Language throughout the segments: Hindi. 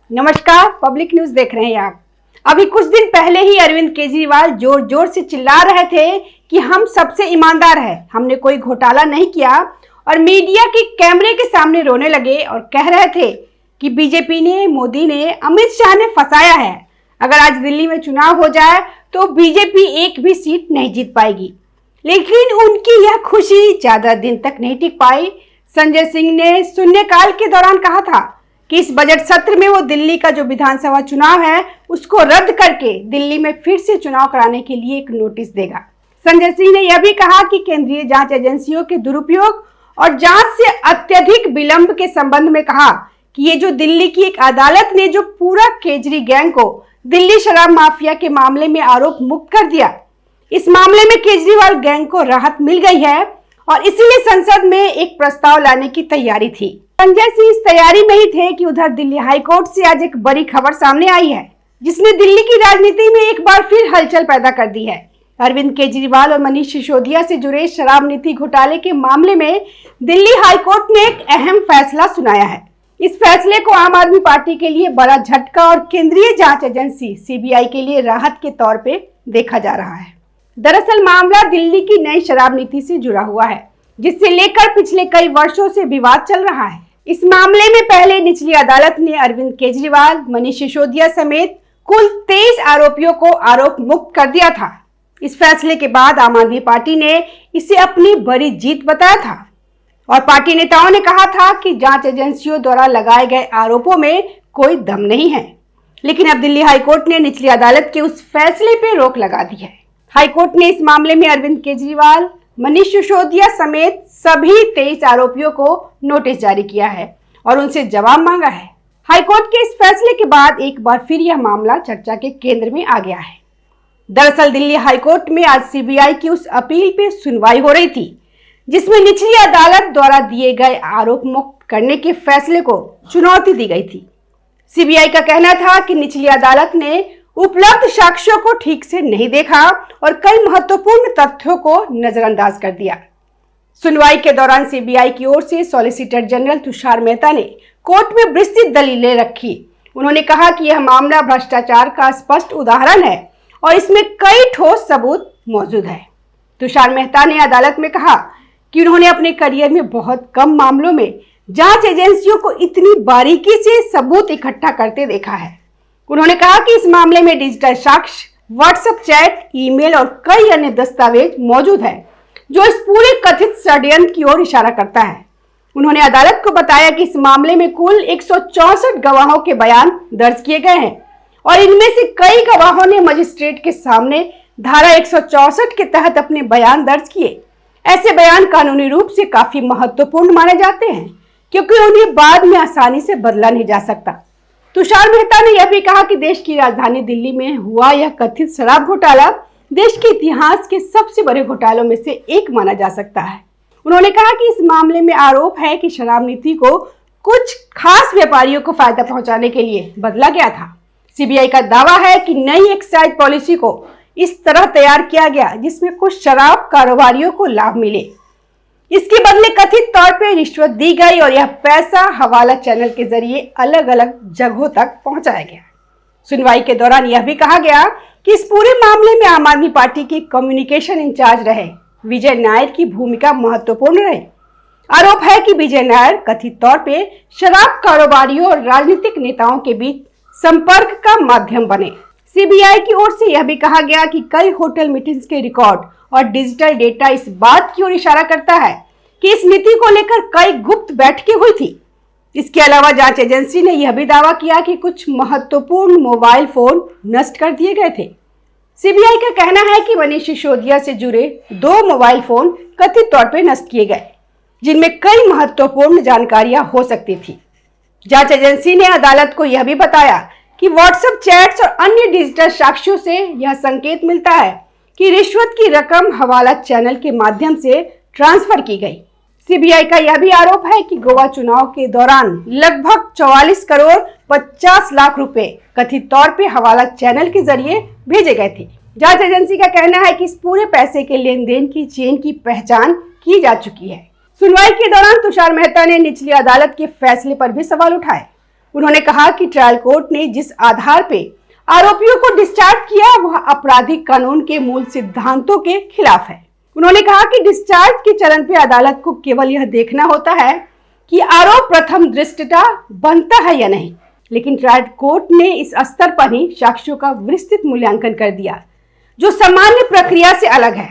नमस्कार, पब्लिक न्यूज देख रहे हैं आप। अभी कुछ दिन पहले ही अरविंद केजरीवाल जोर जोर से चिल्ला रहे थे कि हम सबसे ईमानदार हैं, हमने कोई घोटाला नहीं किया, और मीडिया के कैमरे के सामने रोने लगे और कह रहे थे कि बीजेपी ने, मोदी ने, अमित शाह ने फंसाया है। अगर आज दिल्ली में चुनाव हो जाए तो बीजेपी एक भी सीट नहीं जीत पाएगी। लेकिन उनकी यह खुशी ज्यादा दिन तक नहीं टिक पाई। संजय सिंह ने शून्यकाल के दौरान कहा था कि इस बजट सत्र में वो दिल्ली का जो विधानसभा चुनाव है उसको रद्द करके दिल्ली में फिर से चुनाव कराने के लिए एक नोटिस देगा। संजय सिंह ने यह भी कहा कि केंद्रीय जांच एजेंसियों के दुरुपयोग और जांच से अत्यधिक विलंब के संबंध में कहा कि ये जो दिल्ली की एक अदालत ने जो पूरा केजरी गैंग को दिल्ली शराब माफिया के मामले में आरोप मुक्त कर दिया, इस मामले में केजरीवाल गैंग को राहत मिल गई है और इसीलिए संसद में एक प्रस्ताव लाने की तैयारी थी। संजय सिंह इस तैयारी में ही थे कि उधर दिल्ली हाईकोर्ट से आज एक बड़ी खबर सामने आई है जिसने दिल्ली की राजनीति में एक बार फिर हलचल पैदा कर दी है। अरविंद केजरीवाल और मनीष सिसोदिया से जुड़े शराब नीति घोटाले के मामले में दिल्ली हाईकोर्ट ने एक अहम फैसला सुनाया है। इस फैसले को आम आदमी पार्टी के लिए बड़ा झटका और केंद्रीय जांच एजेंसी सीबीआई के लिए राहत के तौर पे देखा जा रहा है। दरअसल मामला दिल्ली की नई शराब नीति से जुड़ा हुआ है, जिससे लेकर पिछले कई वर्षों से विवाद चल रहा है। इस मामले में पहले निचली अदालत ने अरविंद केजरीवाल, मनीष सिसोदिया समेत कुल 23 आरोपियों को आरोप मुक्त कर दिया था। इस फैसले के बाद आम आदमी पार्टी ने इसे अपनी बड़ी जीत बताया था और पार्टी नेताओं ने कहा था कि जांच एजेंसियों द्वारा लगाए गए आरोपों में कोई दम नहीं है। लेकिन अब दिल्ली हाईकोर्ट ने निचली अदालत के उस फैसले पर रोक लगा दी है। हाईकोर्ट ने इस मामले में अरविंद केजरीवाल, मनीष सिसोदिया समेत सभी 23 आरोपियों को नोटिस जारी किया है और उनसे जवाब मांगा है। हाईकोर्ट के इस फैसले के बाद एक बार फिर यह मामला चर्चा के केंद्र में आ गया है। दरअसल दिल्ली हाईकोर्ट में आज सीबीआई की उस अपील पे सुनवाई हो रही थी जिसमें निचली अदालत द्वारा दिए गए आरोप मुक्त करने के फैसले को चुनौती दी गई थी। सीबीआई का कहना था कि निचली अदालत ने उपलब्ध साक्ष्यों को ठीक से नहीं देखा और कई महत्वपूर्ण तथ्यों को नजरअंदाज कर दिया। सुनवाई के दौरान सीबीआई की ओर से सॉलिसिटर जनरल तुषार मेहता ने कोर्ट में विस्तृत दलीलें रखी। उन्होंने कहा कि यह मामला भ्रष्टाचार का स्पष्ट उदाहरण है और इसमें कई ठोस सबूत मौजूद है। तुषार मेहता ने अदालत में कहा कि उन्होंने अपने करियर में बहुत कम मामलों में जांच एजेंसियों को इतनी बारीकी से सबूत इकट्ठा करते देखा है। उन्होंने कहा कि इस मामले में डिजिटल साक्ष्य, व्हाट्सएप चैट, ईमेल और कई अन्य दस्तावेज मौजूद है जो इस पूरे कथित षड्यंत्र की ओर इशारा करता है। उन्होंने अदालत को बताया कि इस मामले में कुल 164 गवाहों के बयान दर्ज किए गए हैं और इनमें से कई गवाहों ने मजिस्ट्रेट के सामने धारा 164 के तहत अपने बयान दर्ज किए। ऐसे बयान कानूनी रूप से काफी महत्वपूर्ण माने जाते हैं क्योंकि उन्हें बाद में आसानी से बदला नहीं जा सकता। तुषार मेहता ने यह भी कहा कि देश की राजधानी दिल्ली में हुआ यह कथित शराब घोटाला देश के इतिहास के सबसे बड़े घोटालों में से एक माना जा सकता है। उन्होंने कहा कि इस मामले में आरोप है कि शराब नीति को कुछ खास व्यापारियों को फायदा पहुंचाने के लिए बदला गया था। सीबीआई का दावा है कि नई एक्साइज पॉलिसी को इस तरह तैयार किया गया जिसमें कुछ शराब कारोबारियों को लाभ मिले। इसके बदले कथित तौर पर रिश्वत दी गई और यह पैसा हवाला चैनल के जरिए अलग अलग जगहों तक पहुंचाया गया। सुनवाई के दौरान यह भी कहा गया कि इस पूरे मामले में आम आदमी पार्टी के कम्युनिकेशन इंचार्ज रहे विजय नायर की भूमिका महत्वपूर्ण रही। आरोप है कि विजय नायर कथित तौर पे शराब कारोबारियों और राजनीतिक नेताओं के बीच संपर्क का माध्यम बने। सीबीआई की ओर से यह भी कहा गया कि कई होटल मीटिंग्स के रिकॉर्ड और डिजिटल डेटा इस बात की ओर इशारा करता है कि इस नीति को लेकर कई गुप्त बैठकें हुई थी। इसके अलावा जांच एजेंसी ने यह भी दावा किया कि कुछ महत्वपूर्ण मोबाइल फोन नष्ट कर दिए गए थे। सीबीआई का कहना है कि मनीष सिसोदिया से जुड़े 2 मोबाइल फोन कथित तौर पर नष्ट किए गए जिनमें कई महत्वपूर्ण जानकारियां हो सकती थी। जांच एजेंसी ने अदालत को यह भी बताया कि व्हाट्सएप चैट्स और अन्य डिजिटल साक्ष्यों से यह संकेत मिलता है कि रिश्वत की रकम हवाला चैनल के माध्यम से ट्रांसफर की गई। सीबीआई का यह भी आरोप है कि गोवा चुनाव के दौरान लगभग 44 करोड़ 50 लाख रुपए कथित तौर पे हवाला चैनल के जरिए भेजे गए थे। जांच एजेंसी का कहना है कि इस पूरे पैसे के लेन देन की चेन की पहचान की जा चुकी है। सुनवाई के दौरान तुषार मेहता ने निचली अदालत के फैसले पर भी सवाल उठाए। उन्होंने कहा कि ट्रायल कोर्ट ने जिस आधार पे आरोपियों को डिस्चार्ज किया वह आपराधिक कानून के मूल सिद्धांतों के खिलाफ है। उन्होंने कहा कि डिस्चार्ज के चरण पे अदालत को केवल यह देखना होता है कि आरोप प्रथम दृष्टया बनता है या नहीं, लेकिन ट्रायल कोर्ट ने इस स्तर पर ही साक्ष्यों का विस्तृत मूल्यांकन कर दिया जो सामान्य प्रक्रिया से अलग है।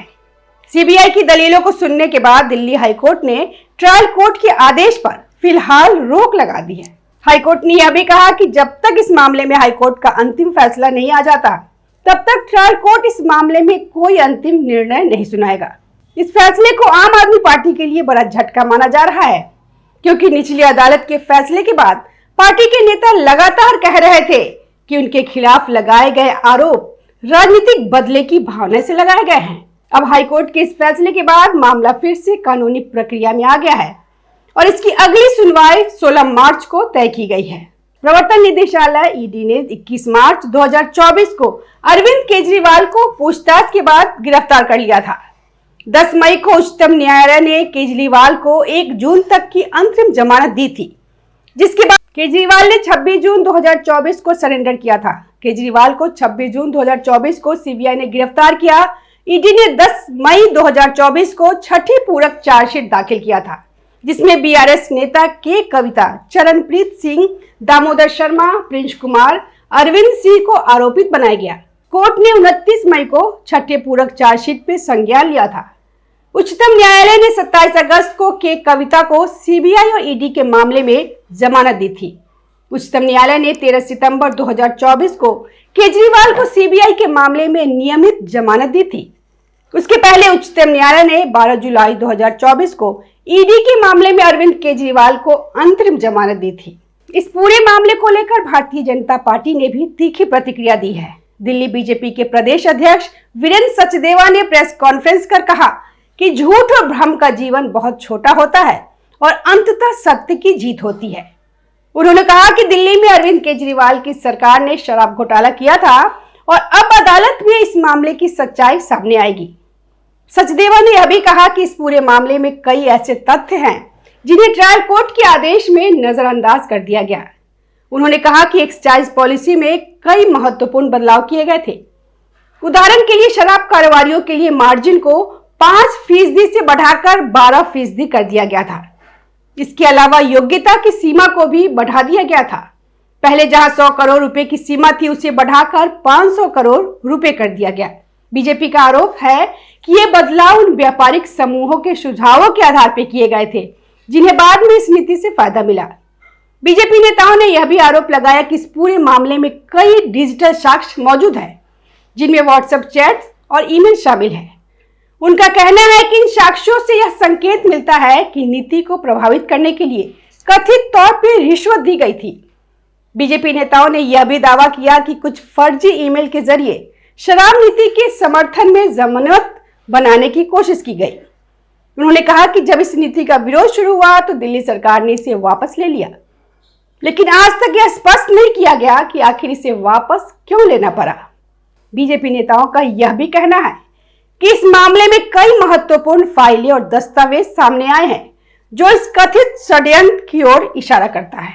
सीबीआई की दलीलों को सुनने के बाद दिल्ली हाईकोर्ट ने ट्रायल कोर्ट के आदेश पर फिलहाल रोक लगा दी है। हाईकोर्ट ने यह भी कहा कि जब तक इस मामले में हाईकोर्ट का अंतिम फैसला नहीं आ जाता तब तक ट्रायल कोर्ट इस मामले में कोई अंतिम निर्णय नहीं सुनाएगा। इस फैसले को आम आदमी पार्टी के लिए बड़ा झटका माना जा रहा है, क्योंकि निचली अदालत के फैसले के बाद पार्टी के नेता लगातार कह रहे थे कि उनके खिलाफ लगाए गए आरोप राजनीतिक बदले की भावना से लगाए गए हैं। अब हाईकोर्ट के इस फैसले के बाद मामला फिर से कानूनी प्रक्रिया में आ गया है और इसकी अगली सुनवाई 16 मार्च को तय की गई है। प्रवर्तन निदेशालय ईडी ने 21 मार्च 2024 को अरविंद केजरीवाल को पूछताछ के बाद गिरफ्तार कर लिया था। 10 मई को उच्चतम न्यायालय ने केजरीवाल को 1 जून तक की अंतरिम जमानत दी थी, जिसके बाद केजरीवाल ने 26 जून 2024 को सरेंडर किया था। केजरीवाल को 26 जून 2024 को सीबीआई ने गिरफ्तार किया। ईडी ने 10 मई 2024 को छठी पूरक चार्जशीट दाखिल किया था, जिसमें बीआरएस नेता के कविता, चरणप्रीत सिंह, दामोदर शर्मा, प्रिंस कुमार, अरविंद सिंह को आरोपित बनाया गया। कोर्ट ने 29 मई को छठे पूरक चार्जशीट पे संज्ञान लिया था। उच्चतम न्यायालय ने 27 अगस्त को के कविता को सीबीआई और ईडी के मामले में जमानत दी थी। उच्चतम न्यायालय ने 13 सितंबर 2024 को केजरीवाल को सीबीआई के मामले में नियमित जमानत दी थी। उसके पहले उच्चतम न्यायालय ने 12 जुलाई 2024 को ईडी के मामले में अरविंद केजरीवाल को अंतरिम जमानत दी थी। इस पूरे मामले को लेकर भारतीय जनता पार्टी ने भी तीखी प्रतिक्रिया दी है। दिल्ली बीजेपी के प्रदेश अध्यक्ष वीरेंद्र सचदेवा ने प्रेस कॉन्फ्रेंस कर कहा कि झूठ और भ्रम का जीवन बहुत छोटा होता है और अंततः सत्य की जीत होती है। उन्होंने कहा कि दिल्ली में अरविंद केजरीवाल की सरकार ने शराब घोटाला किया था और अब अदालत में इस मामले की सच्चाई सामने आएगी। सचदेवा ने यह भी कहा कि इस पूरे मामले में कई ऐसे तथ्य हैं जिन्हें ट्रायल कोर्ट के आदेश में नजरअंदाज कर दिया गया। उन्होंने कहा कि एक्साइज पॉलिसी में कई महत्वपूर्ण बदलाव किए गए थे। उदाहरण के लिए शराब कारोबारियों के लिए मार्जिन को 5% से बढ़ाकर 12% कर दिया गया था। इसके अलावा योग्यता की सीमा को भी बढ़ा दिया गया था। पहले जहां 100 करोड़ रुपए की सीमा थी उसे बढ़ाकर 500 करोड़ रुपए कर दिया गया। बीजेपी का आरोप है कि ये बदलाव उन व्यापारिक समूहों के सुझावों के आधार पर किए गए थे जिन्हें बाद में इस नीति से फायदा मिला। बीजेपी नेताओं ने यह भी आरोप लगाया कि इस पूरे मामले में कई डिजिटल साक्ष्य मौजूद है जिनमें व्हाट्सएप चैट्स और ईमेल शामिल है। उनका कहना है कि इन साक्ष्यों से यह संकेत मिलता है कि नीति को प्रभावित करने के लिए कथित तौर पर रिश्वत दी गई थी। बीजेपी नेताओं ने यह भी दावा किया कि कुछ फर्जी ईमेल के जरिए शराब नीति के समर्थन में जमानत बनाने की कोशिश की गई। उन्होंने कहा कि जब इस नीति का विरोध शुरू हुआ तो दिल्ली सरकार ने इसे वापस ले लिया, लेकिन आज तक यह स्पष्ट नहीं किया गया कि आखिर इसे वापस क्यों लेना पड़ा। बीजेपी नेताओं का यह भी कहना है कि इस मामले में कई महत्वपूर्ण फाइलें और दस्तावेज सामने आए हैं जो इस कथित षड्यंत्र की ओर इशारा करता है।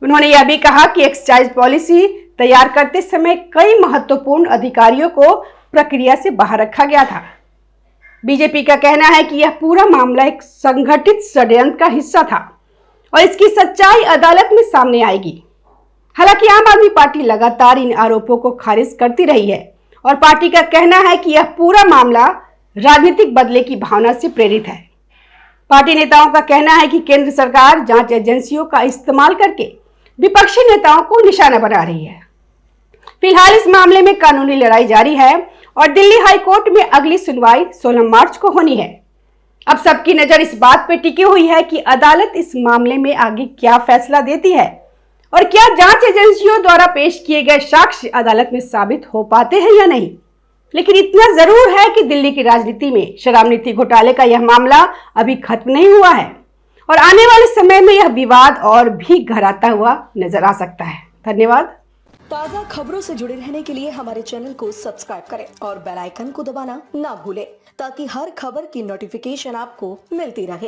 उन्होंने यह भी कहा कि एक्साइज पॉलिसी तैयार करते समय कई महत्वपूर्ण अधिकारियों को प्रक्रिया से बाहर रखा गया था। बीजेपी का कहना है कि यह पूरा मामला एक संगठित षड्यंत्र का हिस्सा था और इसकी सच्चाई अदालत में सामने आएगी। हालांकि आम आदमी पार्टी लगातार इन आरोपों को खारिज करती रही है और पार्टी का कहना है कि यह पूरा मामला राजनीतिक बदले की भावना से प्रेरित है। पार्टी नेताओं का कहना है कि केंद्र सरकार जांच एजेंसियों का इस्तेमाल करके विपक्षी नेताओं को निशाना बना रही है। फिलहाल इस मामले में कानूनी लड़ाई जारी है और दिल्ली हाई कोर्ट में अगली सुनवाई 16 मार्च को होनी है। अब सबकी नजर इस बात पर टिकी हुई है कि अदालत इस मामले में आगे क्या फैसला देती है और क्या जांच एजेंसियों द्वारा पेश किए गए साक्ष्य अदालत में साबित हो पाते हैं या नहीं। लेकिन इतना जरूर है कि दिल्ली की राजनीति में शराब नीति घोटाले का यह मामला अभी खत्म नहीं हुआ है और आने वाले समय में यह विवाद और भी गहराता हुआ नजर आ सकता है। धन्यवाद। ताज़ा खबरों से जुड़े रहने के लिए हमारे चैनल को सब्सक्राइब करें और बेल आइकन को दबाना ना भूलें ताकि हर खबर की नोटिफिकेशन आपको मिलती रहे।